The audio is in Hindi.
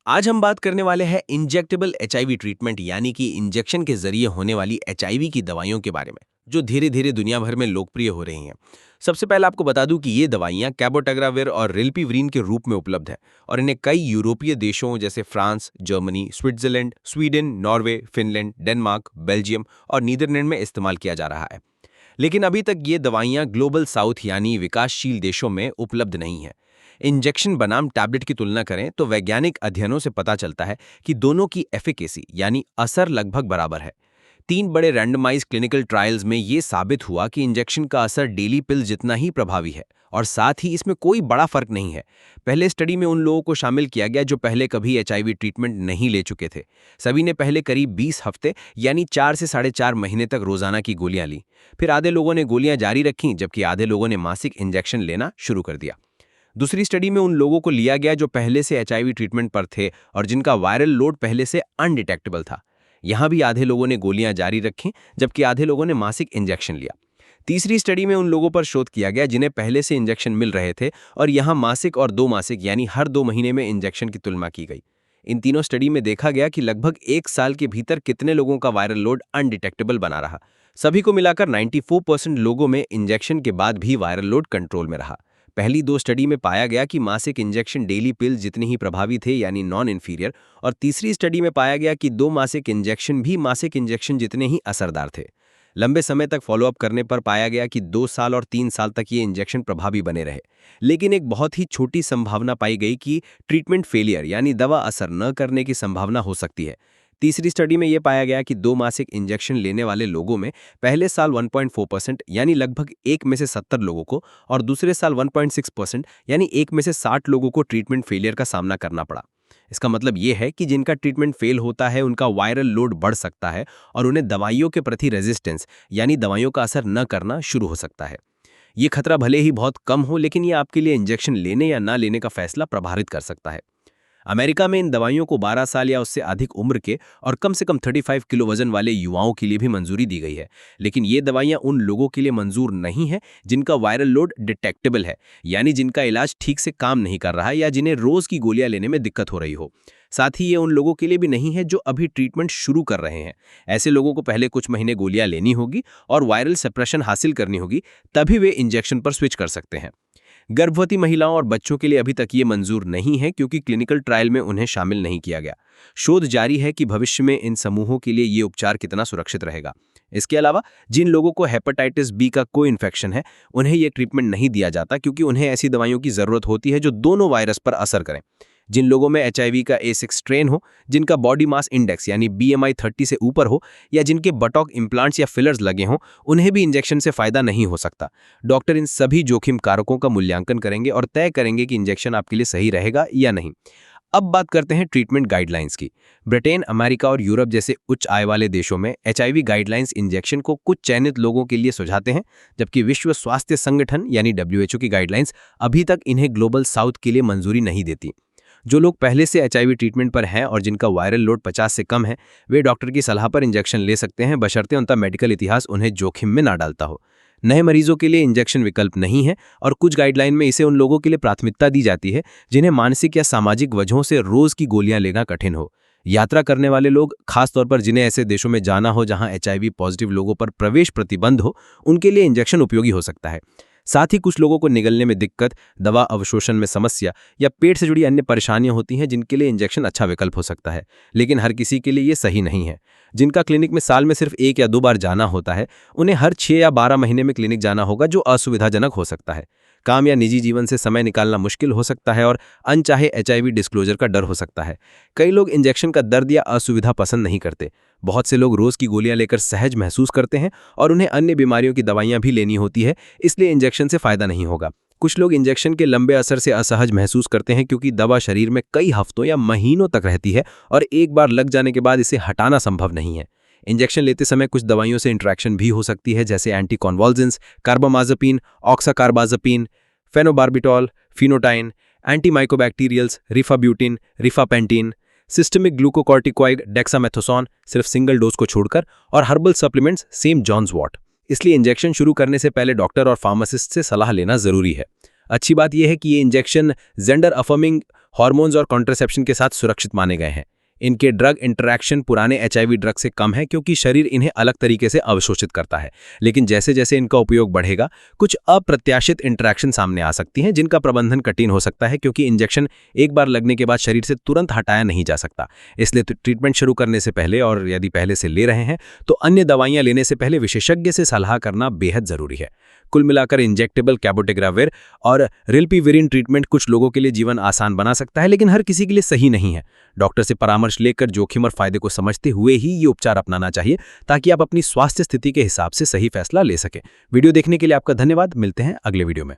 आज हम बात करने वाले हैं इंजेक्टेबल एचआईवी ट्रीटमेंट यानी कि इंजेक्शन के जरिए होने वाली एचआईवी की दवाइयों के बारे में, जो धीरे धीरे दुनिया भर में लोकप्रिय हो रही हैं। सबसे पहले आपको बता दूं कि ये दवाइयां कैबोटेग्राविर और रिल्पिवरीन के रूप में उपलब्ध हैं और इन्हें कई यूरोपीय देशों जैसे France, Germany, Switzerland, Sweden, Norway, Finland, Denmark, Belgium और नीदरलैंड में इस्तेमाल किया जा रहा है। लेकिन अभी तक ये दवाइयां ग्लोबल साउथ यानी विकासशील देशों में उपलब्ध नहीं हैं। इंजेक्शन बनाम टैबलेट की तुलना करें तो वैज्ञानिक अध्ययनों से पता चलता है कि दोनों की एफिकेसी यानी असर लगभग बराबर है। 3 बड़े रैंडमाइज क्लिनिकल ट्रायल्स में ये साबित हुआ कि इंजेक्शन का असर डेली पिल जितना ही प्रभावी है और साथ ही इसमें कोई बड़ा फर्क नहीं है। पहले स्टडी में उन लोगों को शामिल किया गया जो पहले कभी एचआईवी ट्रीटमेंट नहीं ले चुके थे। सभी ने पहले करीब 20 हफ्ते यानी 4 से 4.5 महीने तक रोजाना की गोलियां ली। फिर आधे लोगों ने गोलियां जारी रखीं जबकि आधे लोगों ने मासिक इंजेक्शन लेना शुरू कर दिया। दूसरी स्टडी में उन लोगों को लिया गया जो पहले से एचआईवी ट्रीटमेंट पर थे और जिनका वायरल लोड पहले से अनडिटेक्टेबल था। यहां भी आधे लोगों ने गोलियां जारी रखीं जबकि आधे लोगों ने मासिक इंजेक्शन लिया। तीसरी स्टडी में उन लोगों पर शोध किया गया जिन्हें पहले से इंजेक्शन मिल रहे थे और यहां मासिक और 2 मासिक यानी हर 2 महीने में इंजेक्शन की तुलना की गई। इन तीनों स्टडी में देखा गया कि लगभग 1 साल के भीतर कितने लोगों का वायरल लोड अनडिटेक्टेबल बना रहा। सभी को मिलाकर 94% लोगों में इंजेक्शन के बाद भी वायरल लोड कंट्रोल में रहा। पहली 2 स्टडी में पाया गया कि मासिक इंजेक्शन डेली पिल जितने ही प्रभावी थे यानी नॉन इन्फीरियर, और तीसरी स्टडी में पाया गया कि 2 मासिक इंजेक्शन भी मासिक इंजेक्शन जितने ही असरदार थे। लंबे समय तक फॉलोअप करने पर पाया गया कि 2 साल और 3 साल तक ये इंजेक्शन प्रभावी बने रहे। लेकिन एक बहुत ही छोटी संभावना पाई गई कि ट्रीटमेंट फेलियर यानी दवा असर न करने की संभावना हो सकती है। तीसरी स्टडी में यह पाया गया कि 2 मासिक इंजेक्शन लेने वाले लोगों में पहले साल 1.4% यानी लगभग 1 में से 70 लोगों को और दूसरे साल 1.6% यानी 1 में से 60 लोगों को ट्रीटमेंट फेलियर का सामना करना पड़ा। इसका मतलब यह है कि जिनका ट्रीटमेंट फेल होता है उनका वायरल लोड बढ़ सकता है और उन्हें दवाइयों के प्रति रेजिस्टेंस यानी दवाइयों का असर न करना शुरू हो सकता है। ये खतरा भले ही बहुत कम हो, लेकिन ये आपके लिए इंजेक्शन लेने या ना लेने का फैसला प्रभावित कर सकता है। अमेरिका में इन दवाइयों को 12 साल या उससे अधिक उम्र के और कम से कम 35 किलो वजन वाले युवाओं के लिए भी मंजूरी दी गई है। लेकिन ये दवाइयां उन लोगों के लिए मंजूर नहीं है जिनका वायरल लोड डिटेक्टेबल है, यानी जिनका इलाज ठीक से काम नहीं कर रहा है या जिन्हें रोज की गोलियां लेने में दिक्कत हो रही हो। साथ ही ये उन लोगों के लिए भी नहीं है जो अभी ट्रीटमेंट शुरू कर रहे हैं। ऐसे लोगों को पहले कुछ महीने गोलियां लेनी होगी और वायरल सप्रेशन हासिल करनी होगी, तभी वे इंजेक्शन पर स्विच कर सकते हैं। गर्भवती महिलाओं और बच्चों के लिए अभी तक ये मंजूर नहीं है क्योंकि क्लिनिकल ट्रायल में उन्हें शामिल नहीं किया गया। शोध जारी है कि भविष्य में इन समूहों के लिए ये उपचार कितना सुरक्षित रहेगा। इसके अलावा जिन लोगों को हेपेटाइटिस बी का कोई इन्फेक्शन है उन्हें यह ट्रीटमेंट नहीं दिया जाता क्योंकि उन्हें ऐसी दवाइयों की जरूरत होती है जो दोनों वायरस पर असर करें। जिन लोगों में एचआईवी का A6 स्ट्रेन हो, जिनका बॉडी मास इंडेक्स यानी BMI 30 से ऊपर हो या जिनके बटॉक इम्प्लांट्स या फिलर्स लगे हों, उन्हें भी इंजेक्शन से फायदा नहीं हो सकता। डॉक्टर इन सभी जोखिम कारकों का मूल्यांकन करेंगे और तय करेंगे कि इंजेक्शन आपके लिए सही रहेगा या नहीं। अब बात करते हैं ट्रीटमेंट गाइडलाइंस की। ब्रिटेन, अमेरिका और यूरोप जैसे उच्च आय वाले देशों में एचआईवी गाइडलाइंस इंजेक्शन को कुछ चयनित लोगों के लिए सुझाते हैं, जबकि विश्व स्वास्थ्य संगठन यानी WHO की गाइडलाइंस अभी तक इन्हें ग्लोबल साउथ के लिए मंजूरी नहीं देती। जो लोग पहले से एचआईवी ट्रीटमेंट पर हैं और जिनका वायरल लोड 50 से कम है, वे डॉक्टर की सलाह पर इंजेक्शन ले सकते हैं, बशर्ते उनका मेडिकल इतिहास उन्हें जोखिम में ना डालता हो। नए मरीजों के लिए इंजेक्शन विकल्प नहीं है और कुछ गाइडलाइन में इसे उन लोगों के लिए प्राथमिकता दी जाती है जिन्हें मानसिक या सामाजिक वजहों से रोज की गोलियां लेना कठिन हो। यात्रा करने वाले लोग, खासतौर पर जिन्हें ऐसे देशों में जाना हो जहां एचआईवी पॉजिटिव लोगों पर प्रवेश प्रतिबंध हो, उनके लिए इंजेक्शन उपयोगी हो सकता है। साथ ही कुछ लोगों को निगलने में दिक्कत, दवा अवशोषण में समस्या या पेट से जुड़ी अन्य परेशानियां होती हैं जिनके लिए इंजेक्शन अच्छा विकल्प हो सकता है, लेकिन हर किसी के लिए ये सही नहीं है। जिनका क्लिनिक में साल में सिर्फ 1 या 2 बार जाना होता है, उन्हें हर 6 या 12 महीने में क्लिनिक जाना होगा, जो असुविधाजनक हो सकता है। काम या निजी जीवन से समय निकालना मुश्किल हो सकता है और अनचाहे एचआईवी डिस्क्लोजर का डर हो सकता है। कई लोग इंजेक्शन का दर्द या असुविधा पसंद नहीं करते। बहुत से लोग रोज की गोलियां लेकर सहज महसूस करते हैं और उन्हें अन्य बीमारियों की दवाइयां भी लेनी होती है, इसलिए इंजेक्शन से फायदा नहीं होगा। कुछ लोग इंजेक्शन के लंबे असर से असहज महसूस करते हैं क्योंकि दवा शरीर में कई हफ्तों या महीनों तक रहती है और एक बार लग जाने के बाद इसे हटाना संभव नहीं है। इंजेक्शन लेते समय कुछ दवाइयों से इंटरेक्शन भी हो सकती है, जैसे anticonvulsants, carbamazepine, oxcarbazepine, phenobarbital, phenytoin, antimycobacterials, rifabutin, rifapentine, systemic glucocorticoid dexamethasone सिर्फ सिंगल डोज को छोड़कर, और herbal supplements saint John's wort. इसलिए इंजेक्शन शुरू करने से पहले डॉक्टर और फार्मासिस्ट से सलाह लेना जरूरी है। अच्छी बात यह है कि ये इंजेक्शन जेंडर अफर्मिंग हार्मोन्स और कॉन्ट्रासेप्शन के साथ सुरक्षित माने गए हैं। इनके ड्रग इंटरैक्शन पुराने एचआईवी ड्रग से कम है क्योंकि शरीर इन्हें अलग तरीके से अवशोषित करता है। लेकिन जैसे जैसे इनका उपयोग बढ़ेगा, कुछ अप्रत्याशित इंटरैक्शन सामने आ सकती हैं जिनका प्रबंधन कठिन हो सकता है, क्योंकि इंजेक्शन एक बार लगने के बाद शरीर से तुरंत हटाया नहीं जा सकता। इसलिए ट्रीटमेंट शुरू करने से पहले, और यदि पहले से ले रहे हैं, तो अन्य दवाइयां लेने से पहले विशेषज्ञ से सलाह करना बेहद जरूरी है। कुल मिलाकर इंजेक्टेबल कैबोटेग्राविर और रिल्पिविरिन ट्रीटमेंट कुछ लोगों के लिए जीवन आसान बना सकता है, लेकिन हर किसी के लिए सही नहीं है। डॉक्टर से परामर्श लेकर जोखिम और फायदे को समझते हुए ही ये उपचार अपनाना चाहिए, ताकि आप अपनी स्वास्थ्य स्थिति के हिसाब से सही फैसला ले सकें। वीडियो देखने के लिए आपका धन्यवाद। मिलते हैं अगले वीडियो में।